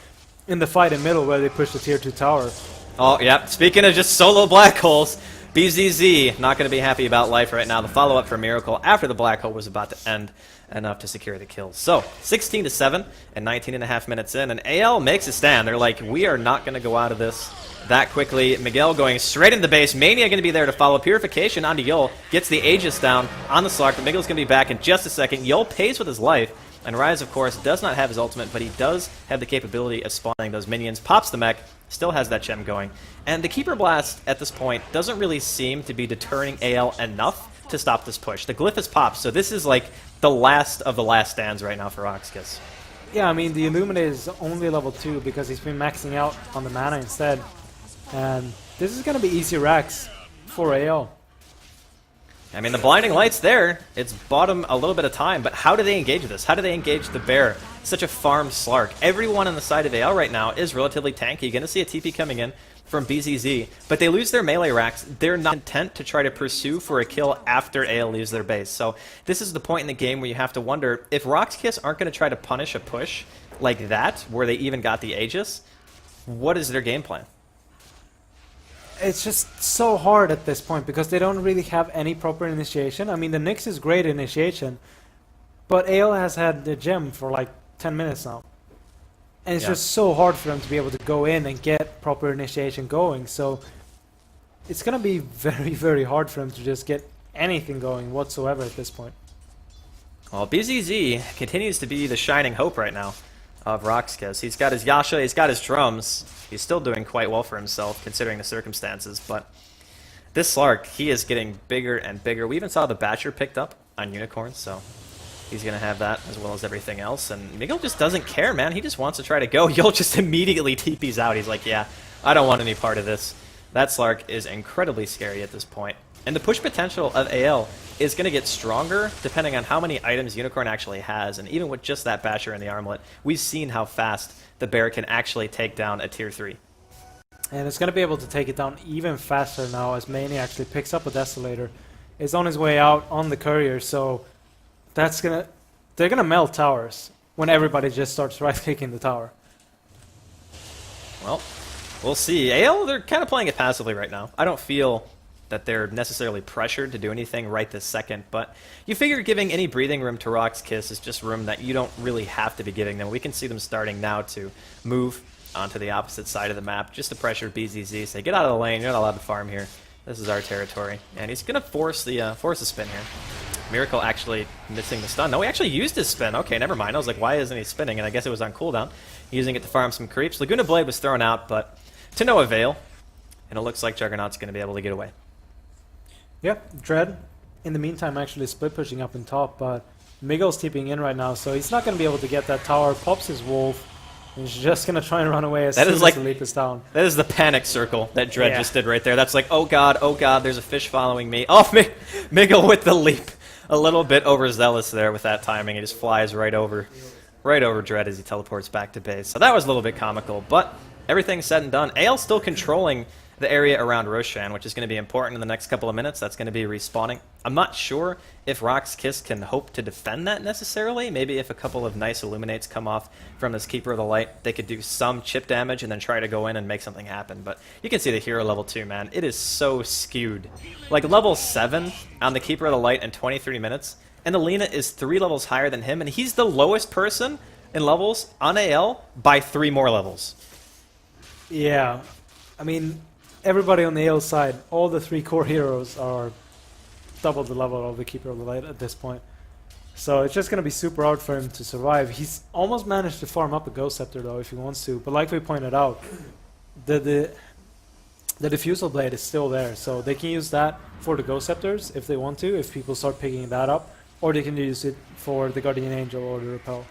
in the fight in middle where they push the tier 2 tower. Oh, yeah. Speaking of just solo black holes, BZZ not going to be happy about life right now. The follow-up for Miracle after the black hole was about to end, enough to secure the kills. So, 16-7 and 19.5 minutes in, and AL makes a stand. They're like, we are not going to go out of this that quickly. Miguel going straight into the base. Mania going to be there to follow. Purification onto Yul. Gets the Aegis down on the Slark, but Miguel's going to be back in just a second. Yul pays with his life, and Rise, of course, does not have his ultimate, but he does have the capability of spawning those minions. Pops the mech, still has that gem going. And the Keeper Blast, at this point, doesn't really seem to be deterring AL enough to stop this push. The Glyph is popped, so this is like the last of the last stands right now for RoX.KIS. Yeah, I mean, the Illuminate is only level 2 because he's been maxing out on the mana instead. And this is going to be easy racks for AL. I mean, the Blinding Light's there. It's bought him a little bit of time, but how do they engage this? How do they engage the bear? Such a farmed Slark. Everyone on the side of AL right now is relatively tanky. Going to see a TP coming in from BZZ, but they lose their melee racks. They're not content to try to pursue for a kill after AL leaves their base. So this is the point in the game where you have to wonder if RoX.KIS aren't going to try to punish a push like that, where they even got the Aegis, what is their game plan? It's just so hard at this point because they don't really have any proper initiation. I mean, the Nyx is great initiation, but AL has had the gem for like 10 minutes now. And it's just so hard for them to be able to go in and get proper initiation going. So it's going to be very, very hard for them to just get anything going whatsoever at this point. Well, BZZ continues to be the shining hope right now of RoX.KIS. He's got his Yasha, he's got his drums. He's still doing quite well for himself, considering the circumstances, but this Slark, he is getting bigger and bigger. We even saw the Batcher picked up on Unicorn, so he's going to have that as well as everything else, and Miguel just doesn't care, man. He just wants to try to go. Yul just immediately TPs out. He's like, yeah, I don't want any part of this. That Slark is incredibly scary at this point. And the push potential of AL is going to get stronger depending on how many items Unicorn actually has. And even with just that Basher and the armlet, we've seen how fast the bear can actually take down a tier 3. And it's going to be able to take it down even faster now as Maney actually picks up a Desolator. It's on his way out on the Courier, so that's gonna they're going to melt towers when everybody just starts right-clicking the tower. Well, we'll see. AL, they're kind of playing it passively right now. I don't feel that they're necessarily pressured to do anything right this second, but you figure giving any breathing room to RoX.KIS is just room that you don't really have to be giving them. We can see them starting now to move onto the opposite side of the map just to pressure BZZ, say, get out of the lane, you're not allowed to farm here. This is our territory. And he's going to force the spin here. Miracle actually missing the stun. No, he actually used his spin. Okay, never mind. I was like, why isn't he spinning? And I guess it was on cooldown. Using it to farm some creeps. Laguna Blade was thrown out, but to no avail. And it looks like Juggernaut's going to be able to get away. Yep, Dread, in the meantime, actually split pushing up in top, but Miguel's TPing in right now, so he's not going to be able to get that tower. Pops his wolf, and he's just going to try and run away as soon as the leap is down. That is the panic circle that Dread just did right there. That's like, oh god, there's a fish following me. Oh, Miguel with the leap. A little bit overzealous there with that timing. He just flies right over Dread as he teleports back to base. So that was a little bit comical, but everything said and done. Ale still controlling the area around Roshan, which is going to be important in the next couple of minutes. That's going to be respawning. I'm not sure if RoX.KIS can hope to defend that necessarily. Maybe if a couple of nice Illuminates come off from this Keeper of the Light, they could do some chip damage and then try to go in and make something happen. But you can see the hero level 2, man. It is so skewed. Like level 7 on the Keeper of the Light in 20-30 minutes, and Alina is 3 levels higher than him, and he's the lowest person in levels on AL by 3 more levels. Yeah, I mean, everybody on the AL side, all the 3 core heroes are double the level of the Keeper of the Light at this point. So it's just going to be super hard for him to survive. He's almost managed to farm up a Ghost Scepter though if he wants to, but like we pointed out, the Diffusal Blade is still there, so they can use that for the Ghost Scepters if they want to, if people start picking that up, or they can use it for the Guardian Angel or the Repel.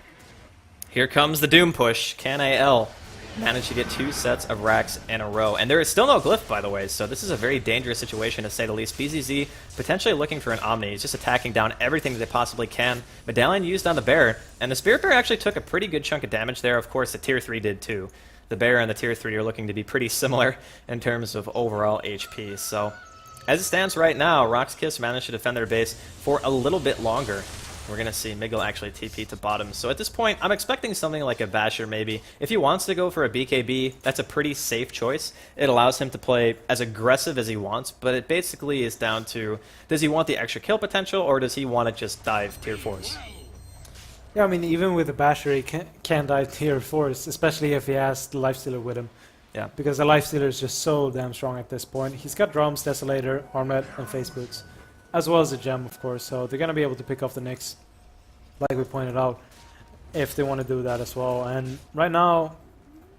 Here comes the Doom push. Can AL manage to get 2 sets of racks in a row? And there is still no glyph, by the way, so this is a very dangerous situation to say the least. BZZ potentially looking for an Omni. He's just attacking down everything that they possibly can. Medallion used on the Bear, and the Spirit Bear actually took a pretty good chunk of damage there. Of course, the Tier 3 did too. The Bear and the Tier 3 are looking to be pretty similar in terms of overall HP. So, as it stands right now, RoX.KIS managed to defend their base for a little bit longer. We're going to see Miguel actually TP to bottom. So at this point, I'm expecting something like a Basher maybe. If he wants to go for a BKB, that's a pretty safe choice. It allows him to play as aggressive as he wants, but it basically is down to, does he want the extra kill potential, or does he want to just dive Tier 4s? Yeah, I mean, even with a Basher, he can dive Tier 4s, especially if he has the Lifestealer with him. Yeah. Because the Lifestealer is just so damn strong at this point. He's got Drums, Desolator, Armlet, and Face Boots, as well as a Gem, of course, so they're going to be able to pick off the Nyx, like we pointed out, if they want to do that as well. And right now,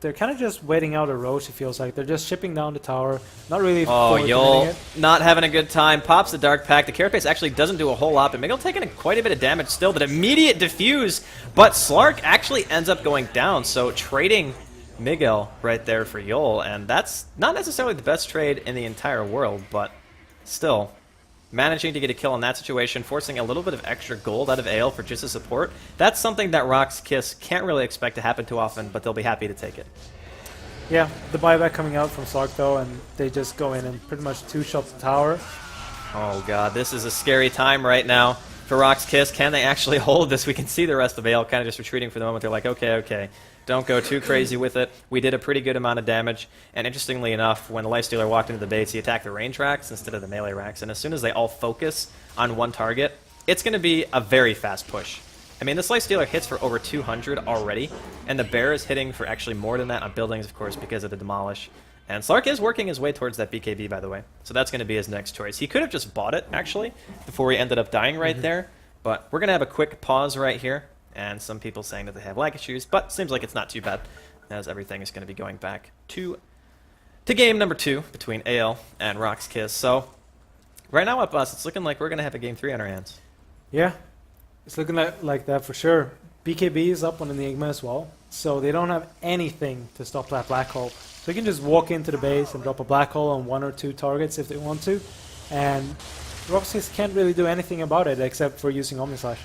they're kind of just waiting out a Roche, it feels like. They're just shipping down the tower, not really Yol not having a good time. Pops the Dark Pack. The Carapace actually doesn't do a whole lot, but Miguel taking quite a bit of damage still. That immediate diffuse, but Slark actually ends up going down, so trading Miguel right there for Yol, and that's not necessarily the best trade in the entire world, but still, managing to get a kill in that situation, forcing a little bit of extra gold out of Ale for just a support, that's something that RoX.KIS can't really expect to happen too often, but they'll be happy to take it. Yeah, the buyback coming out from Slark though, and they just go in and pretty much 2-shot the tower. Oh god, this is a scary time right now for RoX.KIS. Can they actually hold this? We can see the rest of Ale kind of just retreating for the moment. They're like, okay. Don't go too crazy with it. We did a pretty good amount of damage, and interestingly enough, when the Lifestealer walked into the base, he attacked the range racks instead of the melee racks, and as soon as they all focus on one target, it's going to be a very fast push. I mean, this Lifestealer hits for over 200 already, and the Bear is hitting for actually more than that on buildings, of course, because of the Demolish. And Slark is working his way towards that BKB, by the way, so that's going to be his next choice. He could have just bought it, actually, before he ended up dying right there, but we're going to have a quick pause right here. And some people saying that they have lag issues, but seems like it's not too bad, as everything is going to be going back to game number 2 between AL and RoX.KIS. So right now up us, it's looking like we're going to have a game 3 on our hands. Yeah, it's looking like that for sure. BKB is up on Enigma as well, so they don't have anything to stop that black hole. So they can just walk into the base and drop a black hole on 1 or 2 targets if they want to, and RoX.KIS can't really do anything about it except for using Omnislash.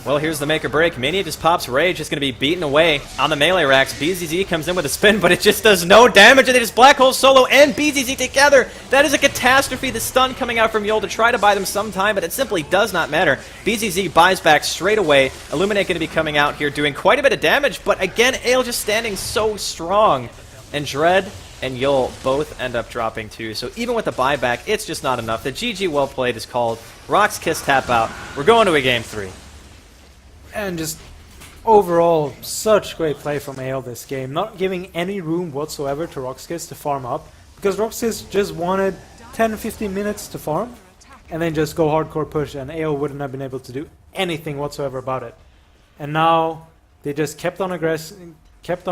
Well, here's the make or break. Mania just pops Rage, just going to be beaten away on the melee racks. BZZ comes in with a spin, but it just does no damage, and it is Black Hole Solo and BZZ together. That is a catastrophe. The stun coming out from Yul to try to buy them some time, but it simply does not matter. BZZ buys back straight away. Illuminate going to be coming out here doing quite a bit of damage, but again, Ale just standing so strong. And Dread and Yul both end up dropping too. So even with the buyback, it's just not enough. The GG well played is called. RoX.KIS tap out. We're going to a game 3. And just overall, such great play from Ale this game. Not giving any room whatsoever to RoX.KIS to farm up. Because RoX.KIS just wanted 10-15 minutes to farm. And then just go hardcore push. And Ale wouldn't have been able to do anything whatsoever about it. And now they just kept on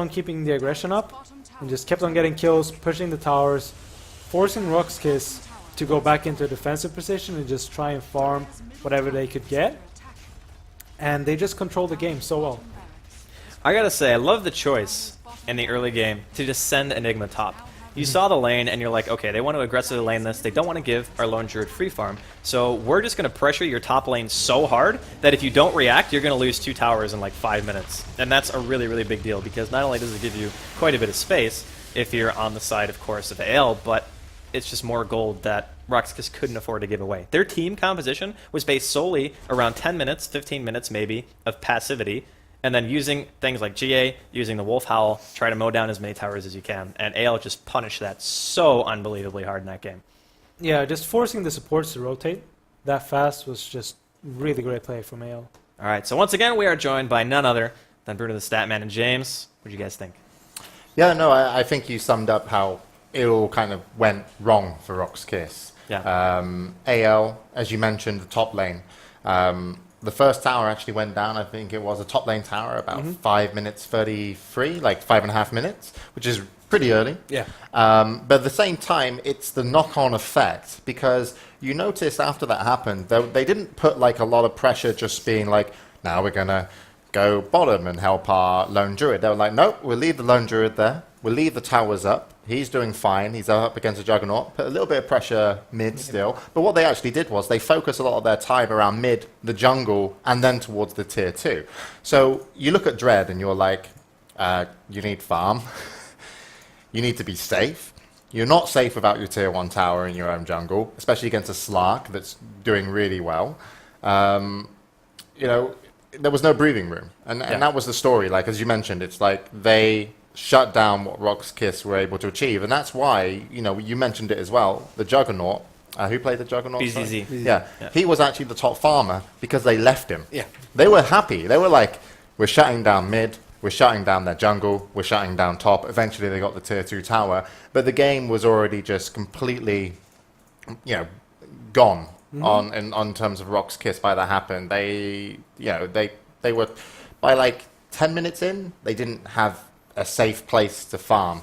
keeping the aggression up. And just kept on getting kills, pushing the towers. Forcing RoX.KIS to go back into a defensive position and just try and farm whatever they could get. And they just control the game so well. I gotta say, I love the choice in the early game to just send Enigma top. You saw the lane and you're like, okay, they want to aggressively lane this. They don't want to give our lone druid free farm. So we're just going to pressure your top lane so hard that if you don't react, you're going to lose 2 towers in like 5 minutes. And that's a really, really big deal because not only does it give you quite a bit of space if you're on the side, of course, of Ale, but it's just more gold that RoX.KIS couldn't afford to give away. Their team composition was based solely around 10 minutes, 15 minutes maybe, of passivity, and then using things like GA, using the Wolf Howl, try to mow down as many towers as you can. And Ale just punished that so unbelievably hard in that game. Yeah, just forcing the supports to rotate that fast was just really great play from Ale. All right, so once again, we are joined by none other than Bruno the Statman and James. What do you guys think? Yeah, no, I think you summed up how it all kind of went wrong for RoX.KIS. Yeah. AL, as you mentioned, the top lane. The first tower actually went down, I think it was a top lane tower, about 5 minutes 33, like 5.5 minutes, which is pretty early. Yeah. But at the same time, it's the knock-on effect, because you notice after that happened, they didn't put like a lot of pressure just being like, now we're going to go bottom and help our lone druid. They were like, nope, we'll leave the lone druid there. We'll leave the towers up. He's doing fine. He's up against a Juggernaut. Put a little bit of pressure mid still. But what they actually did was they focused a lot of their time around mid, the jungle, and then towards the tier 2. So you look at Dread and you're like, you need farm. You need to be safe. You're not safe without your tier 1 tower in your own jungle, especially against a Slark that's doing really well. You know, there was no breathing room. And that was the story. Like, as you mentioned, it's like they shut down what RoX.KIS were able to achieve. And that's why, you know, you mentioned it as well, the Juggernaut. Who played the Juggernaut? BZZ. Yeah. He was actually the top farmer because they left him. Yeah. They were happy. They were like, we're shutting down mid, we're shutting down their jungle, we're shutting down top. Eventually they got the tier 2 tower. But the game was already just completely, you know, gone on terms of RoX.KIS by that happened. They, you know, they were, by like 10 minutes in, they didn't have a safe place to farm.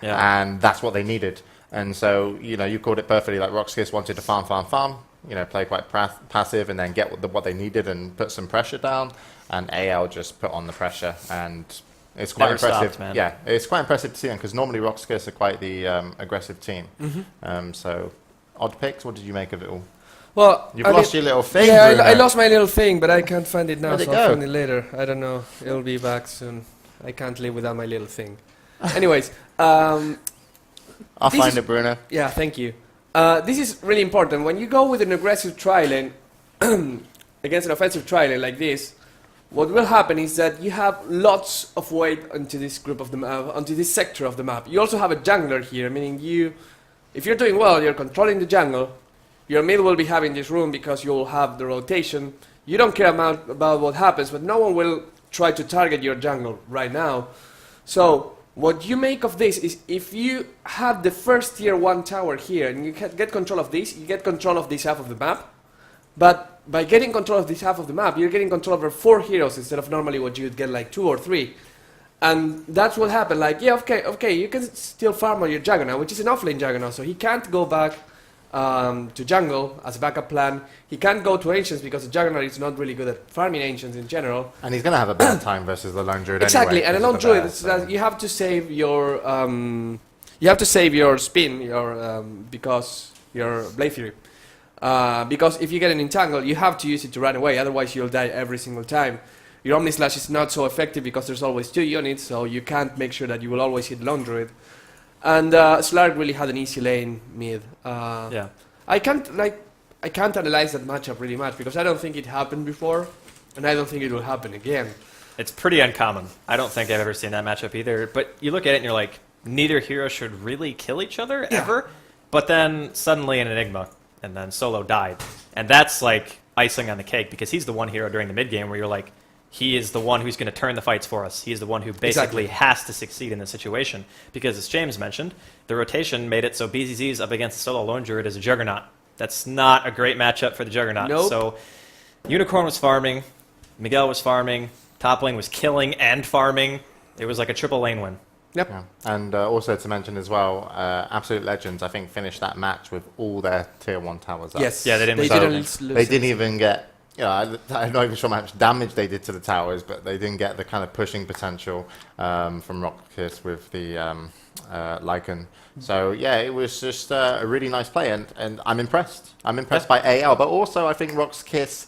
Yeah. And that's what they needed. And so, you know, you called it perfectly, like RoX.KIS wanted to farm, you know, play quite passive and then get what they needed and put some pressure down. And AL just put on the pressure, and it's quite impressive. Stopped, man. Yeah, it's quite impressive to see them, because normally RoX.KIS are quite the aggressive team. So, odd picks, what did you make of it all? Well, You've lost your little thing. Yeah, Bruno. I lost my little thing, but I can't find it now, Where'd it so go? I'll find it later. I don't know. It'll be back soon. I can't live without my little thing. Anyways, I'll find it, Bruno. yeah, thank you. This is really important. When you go with an aggressive tri-lane against an offensive tri-lane like this, what will happen is that you have lots of weight onto this group of the map, onto this sector of the map. You also have a jungler here, meaning if you're doing well, you're controlling the jungle. Your mid will be having this room because you'll have the rotation. You don't care about what happens, but no one will try to target your jungle right now. So what you make of this is, if you have the first tier 1 tower here and you get control of this, you get control of this half of the map. But by getting control of this half of the map, you're getting control over 4 heroes instead of normally what you would get like 2 or 3. And that's what happened. Like, yeah, okay, you can still farm on your Juggernaut, which is an offlane Juggernaut, so he can't go back to jungle as a backup plan. He can't go to Ancients because the Juggernaut is not really good at farming Ancients in general. And he's going to have a bad time versus the lone druid exactly, anyway. and a lone druid, you have to save your spin, because your Blade Fury. Because if you get an entangle, you have to use it to run away, otherwise you'll die every single time. Your Omni Slash is not so effective because there's always 2 units, so you can't make sure that you will always hit Lone Druid. And Slark really had an easy lane mid. Yeah. I can't analyze that matchup really much because I don't think it happened before, and I don't think it will happen again. It's pretty uncommon. I don't think I've ever seen that matchup either. But you look at it and you're like, neither hero should really kill each other ever. But then suddenly an Enigma, and then Solo died. And that's like icing on the cake because he's the one hero during the mid game where you're like, he is the one who's going to turn the fights for us. He's the one who basically has to succeed in this situation. Because as James mentioned, the rotation made it so BZZ's up against the Solo Lone Druid is a Juggernaut. That's not a great matchup for the Juggernaut. Nope. So Unicorn was farming, Miguel was farming, top lane was killing and farming. It was like a triple lane win. Yep. Yeah. And also to mention as well, Absolute Legends, I think, finished that match with all their tier 1 towers up. Yes. Yeah, they didn't lose They didn't it. even get, I'm not even sure how much damage they did to the towers, but they didn't get the kind of pushing potential from RoX.KIS with the Lycan. So yeah, it was just a really nice play, and I'm impressed. I'm impressed by AL, but also I think RoX.KIS,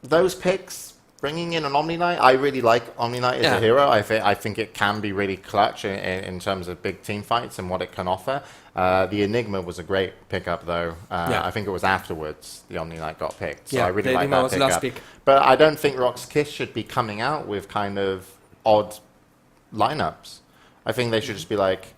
those picks, bringing in an Omni Knight, I really like Omni Knight as a hero. I think it can be really clutch in terms of big team fights and what it can offer. The Enigma was a great pickup, though. I think it was afterwards the Omni Knight got picked. So I really like that was last pickup. pick. But I don't think RoX.KIS should be coming out with kind of odd lineups. I think they should just be like,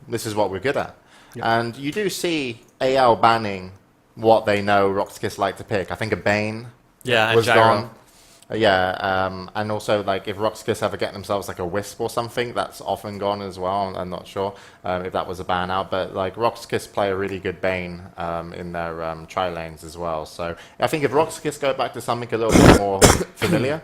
this is what we're good at. And you do see AL banning what they know RoX.KIS like to pick. I think a Bane Yeah, and was Gyro. gone. And also like if RoX.KIS ever get themselves like a Wisp or something, that's often gone as well. I'm not sure if that was a ban out, but like RoX.KIS play a really good Bane in their tri lanes as well. So I think if RoX.KIS go back to something a little bit more familiar,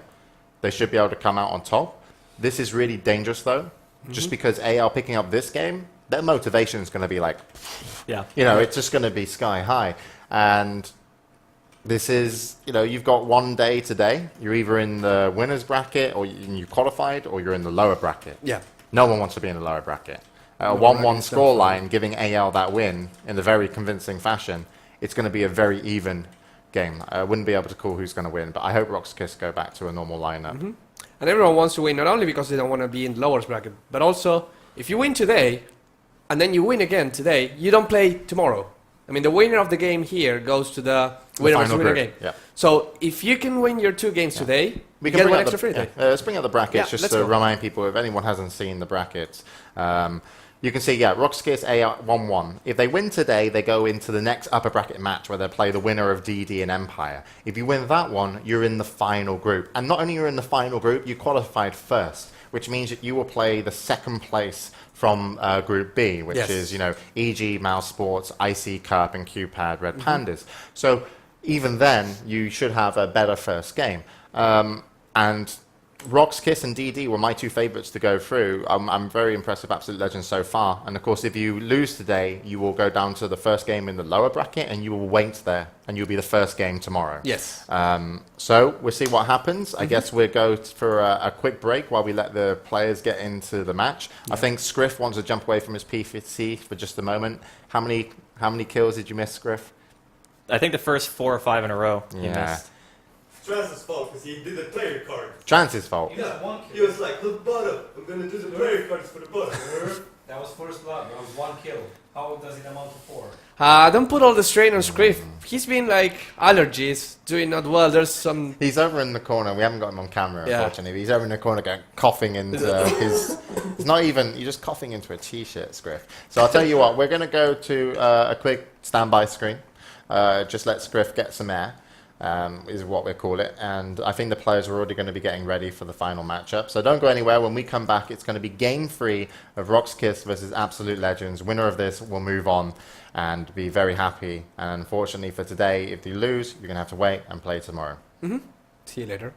they should be able to come out on top. This is really dangerous though, just because AL picking up this game, their motivation is going to be like, it's just going to be sky high. And this is, you've got one day today. You're either in the winner's bracket, or you qualified, or you're in the lower bracket. Yeah. No one wants to be in the lower bracket. A 1-1 scoreline giving AL that win in a very convincing fashion. It's going to be a very even game. I wouldn't be able to call who's going to win, but I hope RoX.KIS go back to a normal lineup. And everyone wants to win, not only because they don't want to be in the lowest bracket, but also if you win today, and then you win again today, you don't play tomorrow. I mean, the winner of the game here goes to the winner of the winner game. Yeah. So if you can win your 2 games today, We you can get bring one up extra free day. let's bring up the brackets Yeah, just let's to go. remind people, if anyone hasn't seen the brackets. You can see, RoX.KIS A 1-1. If they win today, they go into the next upper bracket match where they play the winner of DD and Empire. If you win that one, you're in the final group. And not only you're in the final group, you qualified first, which means that you will play the second place from Group B, which is, EG, Mouse Sports, IC Cup, and QPAD Red Pandas. So even then, you should have a better first game. And RoX.KIS and DD were my 2 favorites to go through. I'm very impressed with Absolute Legends so far. And of course, if you lose today, you will go down to the first game in the lower bracket, and you will wait there, and you'll be the first game tomorrow. Yes. So we'll see what happens. I guess we'll go for a quick break while we let the players get into the match. I think Scriff wants to jump away from his PC for just a moment. How many kills did you miss, Scriff? I think the first 4 or 5 in a row he Yeah. missed. Trans's fault because he did the player card. Trans's fault. Yeah, he was like, look, bottom, I'm gonna do the player cards for the bottom. That was first blood. That was 1 kill. How does it amount to 4? Don't put all the strain on Scriff. He's been like allergies, doing not well. There's some. He's over in the corner. We haven't got him on camera, Yeah. unfortunately. He's over in the corner going, coughing into his... It's not even... You're just coughing into a T-shirt, Scriff. So I'll tell you what. We're going to go to a quick standby screen. Just let Scriff get some air, is what we call it. And I think the players are already going to be getting ready for the final matchup. So don't go anywhere. When we come back, it's going to be game 3 of RoX.KIS versus Absolute Legends. Winner of this will move on and be very happy. And unfortunately for today, if you lose, you're going to have to wait and play tomorrow. See you later.